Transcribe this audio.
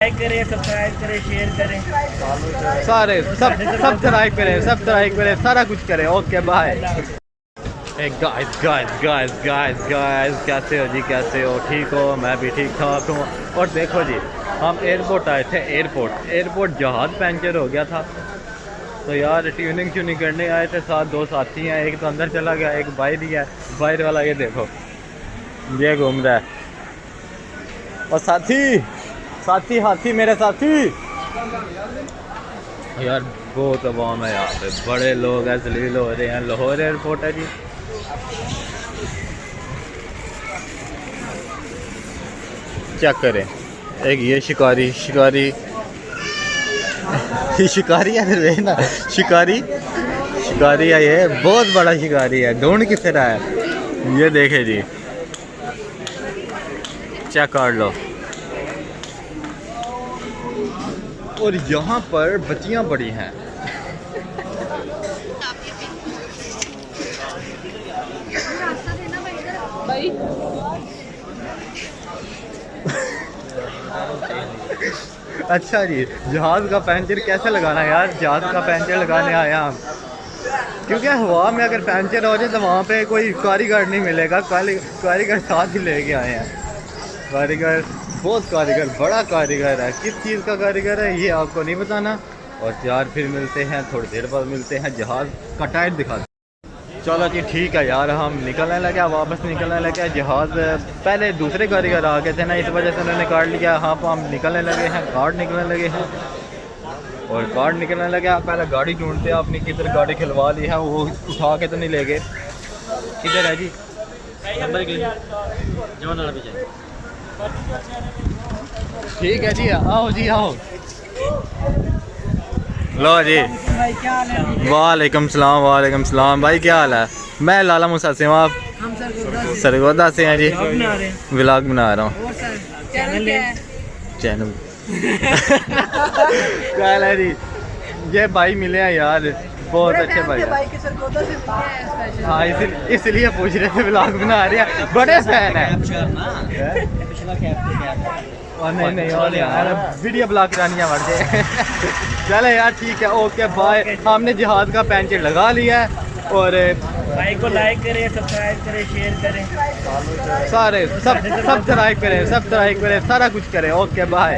Like करें, subscribe करें, share करें, सारे सब सब्सक्राइब करें, सब्सक्राइब करें, सारा कुछ करें। Okay bye. Guys guys guys guys guys, कैसे हो जी, कैसे हो? ठीक हो? मैं भी ठीक ठाक हूँ। और देखो जी, हम एयरपोर्ट आए थे। एयरपोर्ट जहाज़ पंचर हो गया था, तो यार ट्यूनिंग करने आए थे। साथ दो साथी हैं, एक तो अंदर चला गया, एक बाहर ही है। बाहर वाला ये देखो, ये घूम रहा है। और साथी हाथी मेरे साथी यार, बहुत अवाम है यहाँ पे, बड़े लोग हैं, जलील हो रहे हैं। लाहौर एयरपोर्ट है जी। चेक करें, एक ये शिकारी है ना, शिकारी है, ये बहुत बड़ा शिकारी है। ढूंढ किस तरह है, ये देखे जी, चेक कर लो। और यहाँ पर बच्चियाँ बड़ी हैं। अच्छा जी, जहाज़ का पंचर कैसे लगाना है यार? जहाज़ का पंचर लगाने आया हम, क्योंकि हवा में अगर पंचर हो जाए तो वहाँ पे कोई कारीगर नहीं मिलेगा। कारीगर साथ ही लेके आए हैं। कारीगर बहुत बड़ा कारीगर है। किस चीज़ का कारीगर है ये आपको नहीं बताना। और यार फिर मिलते हैं, थोड़ी देर बाद मिलते हैं। जहाज़ का टायर दिखा। चलो जी ठीक है यार, हम निकलने लगे, वापस निकलने लगे। जहाज़ पहले दूसरे कारीगर आ गए थे ना, इस वजह से उन्होंने काट लिया। हाँ, हम निकलने लगे हैं, कार्ड निकलने लगे हैं। और कार्ड निकलने लगे, पहले गाड़ी ढूंढते हैं अपनी, किधर गाड़ी खिलवा ली है, वो उठा के तो नहीं ले गए। किधर है जी? ठीक है जी, आओ जी आओ। लो जी, वालेकुम सलाम भाई, क्या हाल है? मैं लाला मुसा से हूँ, आप? सरगोदा से हैं जी। व्लॉग बना रहा हूँ। चैनल क्या है जी? ये भाई मिले हैं यार, बहुत अच्छे भाई। हाँ, इसलिए पूछ रहे थे, व्लॉग बना रहे हैं, बड़े फैन है। नहीं और यार वीडियो ब्लॉक करानी है मर चले यार, ठीक है, ओके बाय। हमने जहाज़ का पंचर लगा लिया है। और भाई को लाइक करें, सब्सक्राइब करें, शेयर करें, सारे सब सब्सक्राइब करें, सारा कुछ करें। Okay bye.